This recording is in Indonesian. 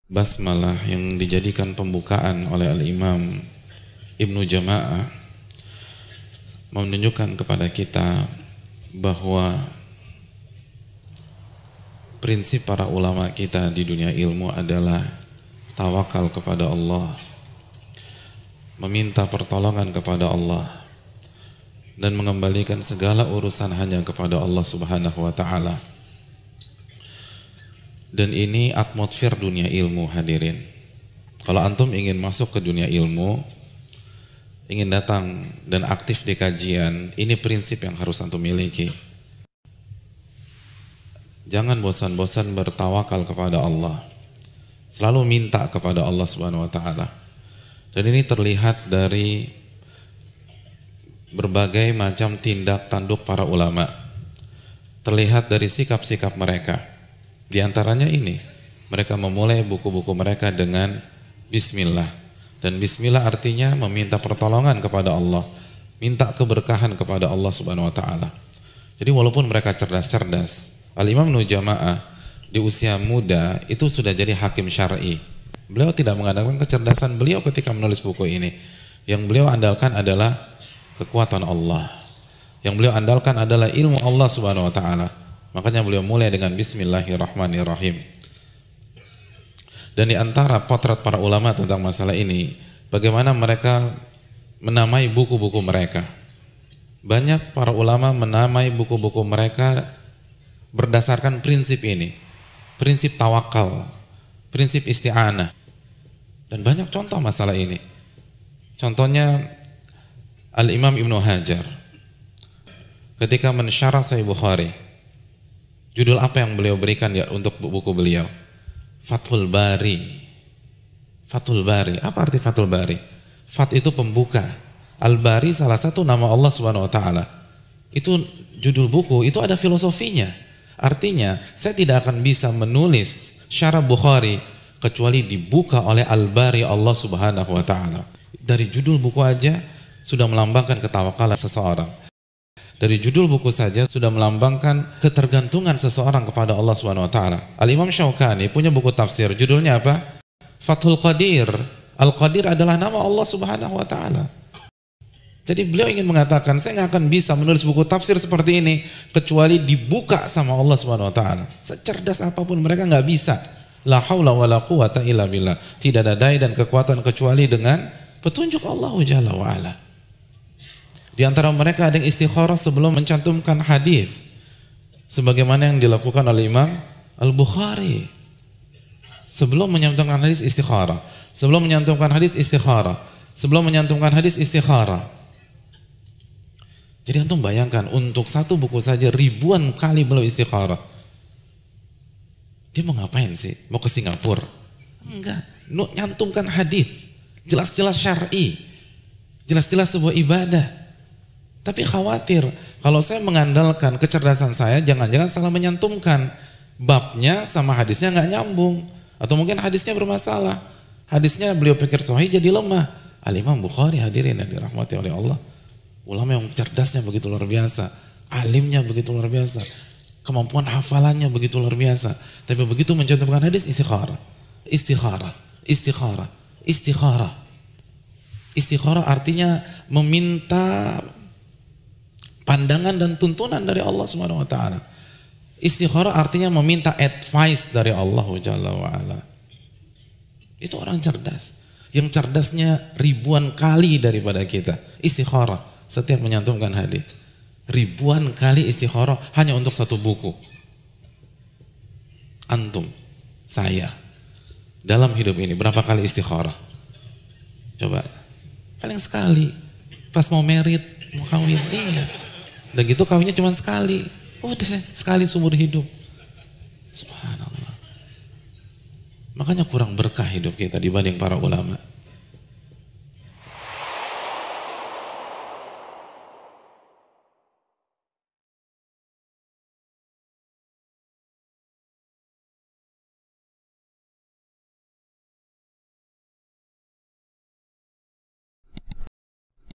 Basmalah yang dijadikan pembukaan oleh Al-Imam Ibnu Jama'ah menunjukkan kepada kita bahwa prinsip para ulama kita di dunia ilmu adalah tawakal kepada Allah, meminta pertolongan kepada Allah, dan mengembalikan segala urusan hanya kepada Allah Subhanahu wa ta'ala. Dan ini atmosfer dunia ilmu, hadirin. Kalau antum ingin masuk ke dunia ilmu, ingin datang dan aktif di kajian, ini prinsip yang harus antum miliki. Jangan bosan-bosan bertawakal kepada Allah. Selalu minta kepada Allah Subhanahu wa ta'ala. Dan ini terlihat dari berbagai macam tindak tanduk para ulama. Terlihat dari sikap-sikap mereka. Di antaranya ini, mereka memulai buku-buku mereka dengan Bismillah. Dan Bismillah artinya meminta pertolongan kepada Allah, minta keberkahan kepada Allah Subhanahu wa ta'ala. Jadi walaupun mereka cerdas-cerdas, Al-Imam Ibnu Jama'ah di usia muda itu sudah jadi hakim syar'i. Beliau tidak mengandalkan kecerdasan beliau ketika menulis buku ini. Yang beliau andalkan adalah kekuatan Allah. Yang beliau andalkan adalah ilmu Allah Subhanahu wa ta'ala. Makanya beliau mulai dengan Bismillahirrahmanirrahim. Dan di antara potret para ulama tentang masalah ini, bagaimana mereka menamai buku-buku mereka. Banyak para ulama menamai buku-buku mereka berdasarkan prinsip ini. Prinsip tawakal, prinsip isti'anah. Dan banyak contoh masalah ini. Contohnya Al-Imam Ibnu Hajar ketika mensyarah Sahih Bukhari, judul apa yang beliau berikan ya untuk buku beliau? Fathul Bari. Fathul Bari. Apa arti Fathul Bari? Fat itu pembuka. Al-Bari salah satu nama Allah Subhanahu wa ta'ala. Itu judul buku, itu ada filosofinya. Artinya, saya tidak akan bisa menulis syarah Bukhari kecuali dibuka oleh Al-Bari Allah Subhanahu wa ta'ala. Dari judul buku aja sudah melambangkan ketawakalan seseorang. Dari judul buku saja sudah melambangkan ketergantungan seseorang kepada Allah Subhanahu wa taala. Al-Imam Syaukani punya buku tafsir, judulnya apa? Fathul Qadir. Al-Qadir adalah nama Allah Subhanahu wa taala. Jadi beliau ingin mengatakan, saya nggak akan bisa menulis buku tafsir seperti ini kecuali dibuka sama Allah Subhanahu wa taala. Secerdas apapun mereka nggak bisa. La haula wala quwata illa billah. Tidak ada daya dan kekuatan kecuali dengan petunjuk Allah Jalla wa ala. Di antara mereka ada yang istikharah sebelum mencantumkan hadis, sebagaimana yang dilakukan oleh Imam Al-Bukhari. Sebelum menyantumkan hadis istikharah, sebelum menyantumkan hadis istikharah, sebelum menyantumkan hadis istikharah. Jadi antum bayangkan, untuk satu buku saja ribuan kali beliau istikharah. Dia mau ngapain sih? Mau ke Singapura? Enggak, nyantumkan hadis, jelas-jelas syar'i, jelas-jelas sebuah ibadah. Tapi khawatir kalau saya mengandalkan kecerdasan saya, jangan-jangan salah menyantumkan, babnya sama hadisnya nggak nyambung, atau mungkin hadisnya bermasalah, hadisnya beliau pikir sahih jadi lemah. Al-Imam Bukhari, hadirin yang dirahmati oleh Allah, ulama yang cerdasnya begitu luar biasa, alimnya begitu luar biasa, kemampuan hafalannya begitu luar biasa, tapi begitu mencantumkan hadis istikharah, istikharah, istikharah, istikharah. Istikharah artinya meminta pandangan dan tuntunan dari Allah Subhanahu wa taala. Istikharah artinya meminta advice dari Allah Jalla wa ala. Itu orang cerdas. Yang cerdasnya ribuan kali daripada kita. Istikharah setiap menyantumkan hadis. Ribuan kali istikharah hanya untuk satu buku. Antum, saya dalam hidup ini berapa kali istikharah? Coba. Paling sekali. Pas mau merit, mau kawin, iya. Udah gitu kawinnya cuma sekali. Udah sekali seumur hidup. Subhanallah. Makanya kurang berkah hidup kita dibanding para ulama.